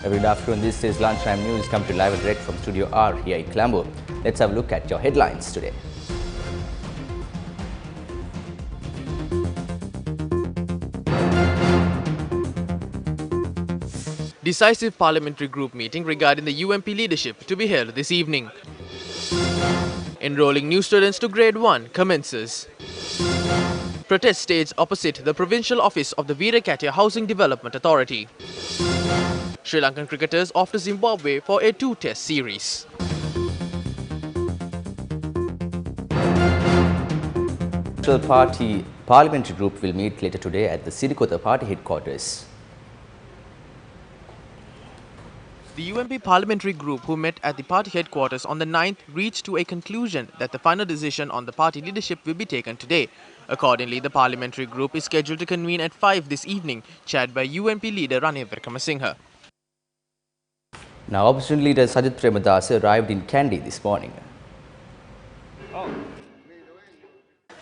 Every good afternoon, this is Lunchtime News come to live and direct from Studio R here in Colombo. Let's have a look at your headlines today. Decisive parliamentary group meeting regarding the UMP leadership to be held this evening. Enrolling new students to grade 1 commences. Protest staged opposite the provincial office of the Veerakatia Housing Development Authority. Sri Lankan cricketers off to Zimbabwe for a 2-test series. The party parliamentary group will meet later today at the Sidikota party headquarters. The UMP parliamentary group who met at the party headquarters on the 9th reached to a conclusion that the final decision on the party leadership will be taken today. Accordingly, the parliamentary group is scheduled to convene at 5 this evening, chaired by UMP leader Ranil Wickremesinghe. Now, opposition leader Sajith Premadasa arrived in Kandy this morning.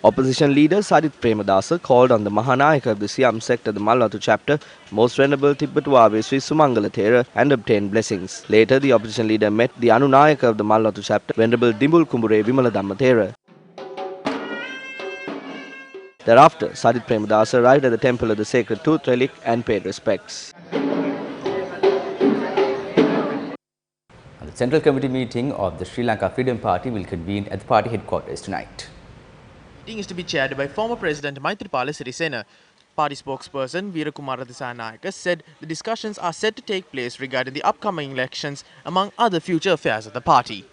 Opposition leader Sajith Premadasa called on the Mahanayaka of the Siam sector, the Malwatu chapter, Most Venerable Tibbatuave Sri Sumangala Thera, and obtained blessings. Later, the opposition leader met the Anunayaka of the Malwatu chapter, Venerable Dimbul Kumbure Vimala Dhamma Thera. Thereafter, Sajith Premadasa arrived at the temple of the Sacred Tooth Relic and paid respects. The Central Committee meeting of the Sri Lanka Freedom Party will convene at the party headquarters tonight. The meeting is to be chaired by former President Maithripala Sirisena. Party spokesperson Veerakumara Disanayake said the discussions are set to take place regarding the upcoming elections, among other future affairs of the party.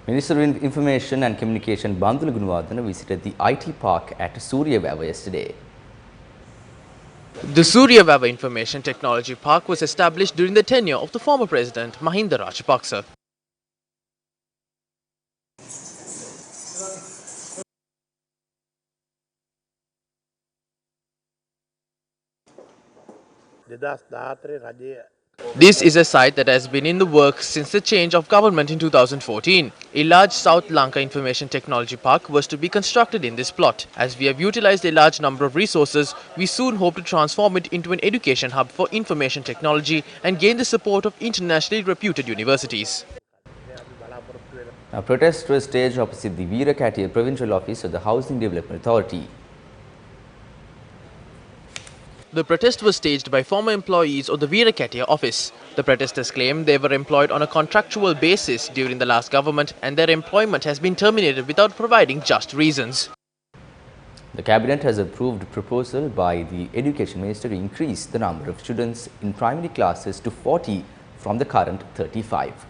Minister of Information and Communication Bandula Gunawardena visited the IT park at Suryawava yesterday. The Suryawava Information Technology Park was established during the tenure of the former President Mahinda Rajapaksa. This is a site that has been in the works since the change of government in 2014. A large South Lanka Information Technology Park was to be constructed in this plot. As we have utilized a large number of resources, we soon hope to transform it into an education hub for information technology and gain the support of internationally reputed universities. Now, protests were staged opposite the Veerakatia provincial office of the Housing Development Authority. The protest was staged by former employees of the Veerakatia office. The protesters claim they were employed on a contractual basis during the last government and their employment has been terminated without providing just reasons. The cabinet has approved a proposal by the Education Minister to increase the number of students in primary classes to 40 from the current 35.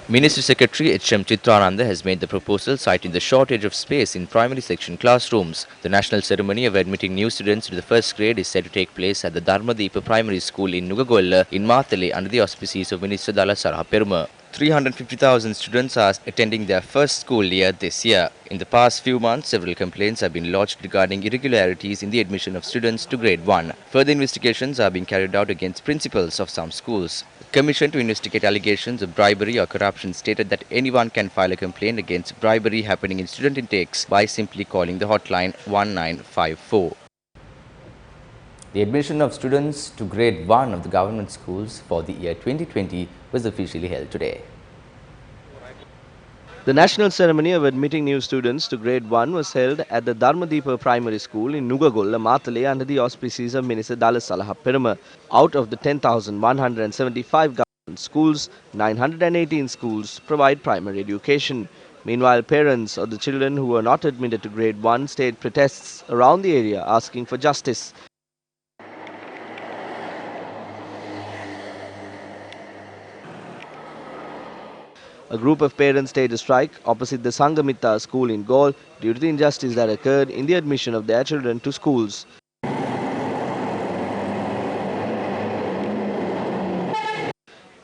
Ministry Secretary H.M. Chitrananda has made the proposal citing the shortage of space in primary section classrooms. The national ceremony of admitting new students to the first grade is set to take place at the Dharmadeepa Primary School in Nugagolla in Mathale under the auspices of Minister Dala Saraha Peruma. 350,000 students are attending their first school year this year. In the past few months, several complaints have been lodged regarding irregularities in the admission of students to grade 1. Further investigations are being carried out against principals of some schools. The Commission to investigate allegations of bribery or corruption stated that anyone can file a complaint against bribery happening in student intakes by simply calling the hotline 1954. The admission of students to grade 1 of the government schools for the year 2020 was officially held today. The national ceremony of admitting new students to grade 1 was held at the Dharmadeepa Primary School in Nugagolla, Mathale under the auspices of Minister Dala Saraha Peruma. Out of the 10,175 government schools, 918 schools provide primary education. Meanwhile, parents of the children who were not admitted to grade 1 staged protests around the area asking for justice. A group of parents staged a strike opposite the Sangamitta school in Gaul due to the injustice that occurred in the admission of their children to schools.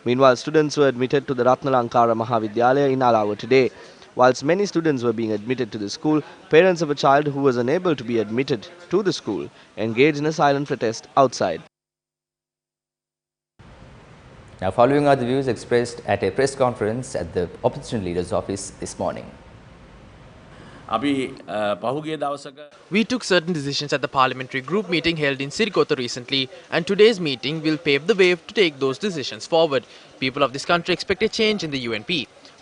Meanwhile, students were admitted to the Ratnalankara Mahavidyalaya in Alawa today. Whilst many students were being admitted to the school, parents of a child who was unable to be admitted to the school engaged in a silent protest outside. Now, following are the views expressed at a press conference at the opposition leader's office this morning. අපි පහුගිය දවසක We took certain decisions at the parliamentary group meeting held in Sirikota recently, and today's meeting will pave the way to take those decisions forward. People of this country expect a change in the UNP.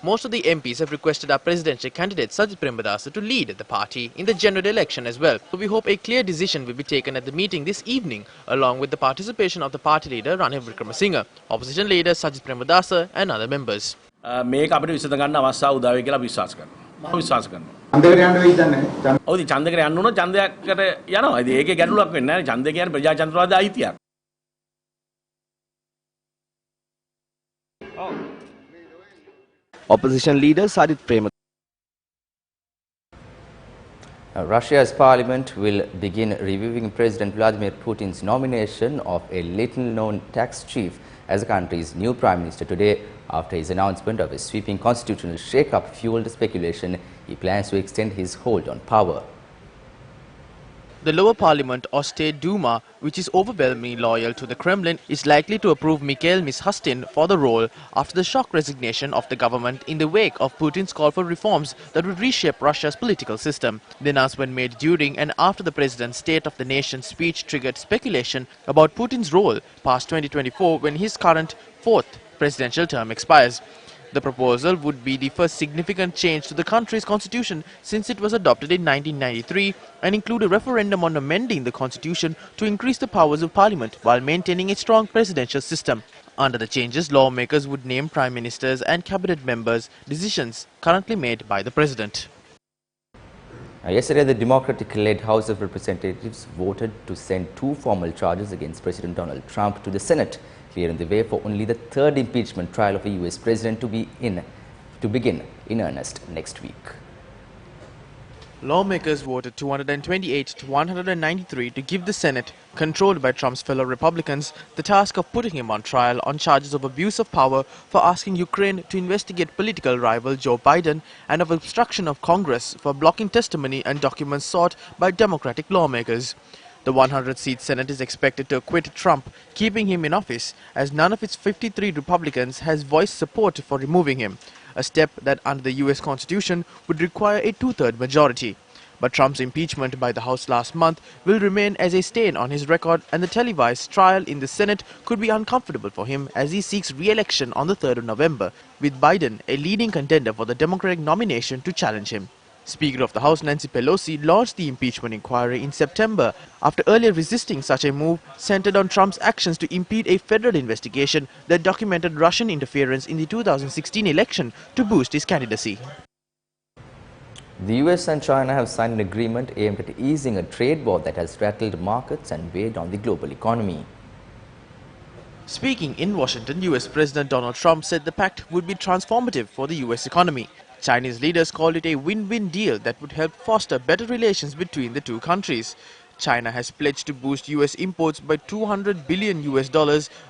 Most of the MPs have requested our presidential candidate Sajid Premadasa to lead the party in the general election as well. So we hope a clear decision will be taken at the meeting this evening, along with the participation of the party leader Ranil Wickremesinghe, opposition leader Sajid Premadasa and other members. මේක අපිට විසඳ ගන්න අවස්ථාව උදා වෙයි කියලා විශ්වාස කරනවා. මම විශ්වාස කරනවා. ඡන්දකට යන්න වෙයිද නැහැ. ඔව් ඉතින් ඡන්දකට යන්න ඕන ඡන්දයකට යනවා. ඉතින් ඒකේ ගැටලුවක් වෙන්නේ නැහැ. ඡන්දය කියන්නේ ප්‍රජාතන්ත්‍රවාදී අයිතියක්. Opposition leader Sajid Premadasa. Russia's parliament will begin reviewing President Vladimir Putin's nomination of a little-known tax chief as the country's new prime minister today. After his announcement of a sweeping constitutional shake-up fueled speculation, he plans to extend his hold on power. The lower parliament or state Duma, which is overwhelmingly loyal to the Kremlin, is likely to approve Mikhail Mishustin for the role after the shock resignation of the government in the wake of Putin's call for reforms that would reshape Russia's political system. The announcement made during and after the president's State of the Nation speech triggered speculation about Putin's role past 2024 when his current fourth presidential term expires. The proposal would be the first significant change to the country's constitution since it was adopted in 1993 and include a referendum on amending the constitution to increase the powers of parliament while maintaining a strong presidential system. Under the changes, lawmakers would name prime ministers and cabinet members, decisions currently made by the president. Yesterday, the Democratic-led House of Representatives voted to send two formal charges against President Donald Trump to the Senate, clearing the way for only the third impeachment trial of a US president to begin in earnest next week. Lawmakers voted 228 to 193 to give the Senate, controlled by Trump's fellow Republicans, the task of putting him on trial on charges of abuse of power for asking Ukraine to investigate political rival Joe Biden and of obstruction of Congress for blocking testimony and documents sought by Democratic lawmakers. The 100-seat Senate is expected to acquit Trump, keeping him in office, as none of its 53 Republicans has voiced support for removing him, a step that under the US Constitution would require a two-third majority. But Trump's impeachment by the House last month will remain as a stain on his record, and the televised trial in the Senate could be uncomfortable for him as he seeks re-election on the 3rd of November, with Biden a leading contender for the Democratic nomination to challenge him. Speaker of the House Nancy Pelosi launched the impeachment inquiry in September after earlier resisting such a move centered on Trump's actions to impede a federal investigation that documented Russian interference in the 2016 election to boost his candidacy. The US and China have signed an agreement aimed at easing a trade war that has rattled markets and weighed on the global economy. Speaking in Washington, US President Donald Trump said the pact would be transformative for the US economy. Chinese leaders called it a win-win deal that would help foster better relations between the two countries. China has pledged to boost US imports by $200 billion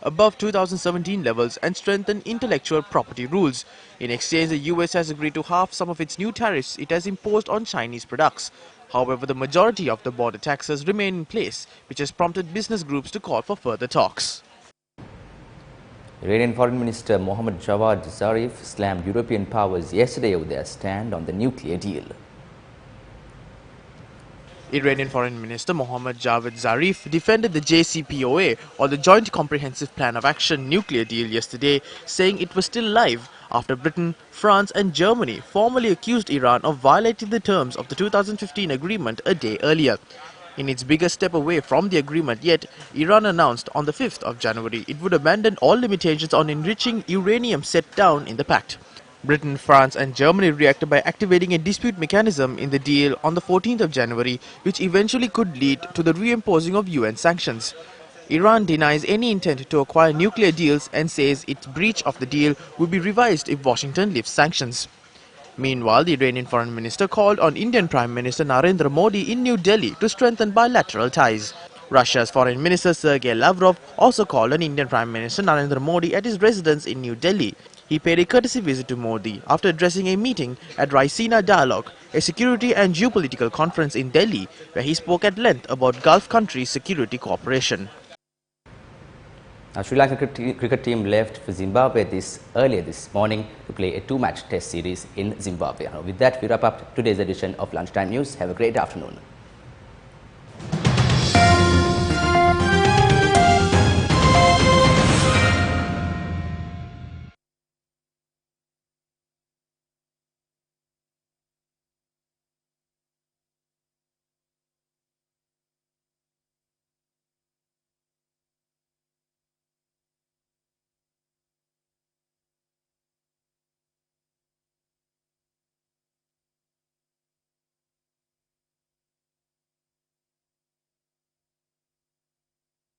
above 2017 levels and strengthen intellectual property rules. In exchange, the US has agreed to halve some of its new tariffs it has imposed on Chinese products. However, the majority of the border taxes remain in place, which has prompted business groups to call for further talks. Iranian Foreign Minister Mohammad Javad Zarif slammed European powers yesterday over their stand on the nuclear deal. Iranian Foreign Minister Mohammad Javad Zarif defended the JCPOA, or the Joint Comprehensive Plan of Action nuclear deal yesterday, saying it was still live after Britain, France and Germany formally accused Iran of violating the terms of the 2015 agreement a day earlier. In its biggest step away from the agreement yet, Iran announced on the 5th of January it would abandon all limitations on enriching uranium set down in the pact. Britain, France and Germany reacted by activating a dispute mechanism in the deal on the 14th of January, which eventually could lead to the reimposing of UN sanctions. Iran denies any intent to acquire nuclear deals and says its breach of the deal will be revised if Washington lifts sanctions. Meanwhile, the Iranian Foreign Minister called on Indian Prime Minister Narendra Modi in New Delhi to strengthen bilateral ties. Russia's Foreign Minister Sergei Lavrov also called on Indian Prime Minister Narendra Modi at his residence in New Delhi. He paid a courtesy visit to Modi after addressing a meeting at Raisina Dialogue, a security and geopolitical conference in Delhi, where he spoke at length about Gulf countries' security cooperation. Sri Lanka cricket team left for Zimbabwe earlier this morning to play a two-match test series in Zimbabwe. With that, we wrap up today's edition of Lunchtime News. Have a great afternoon.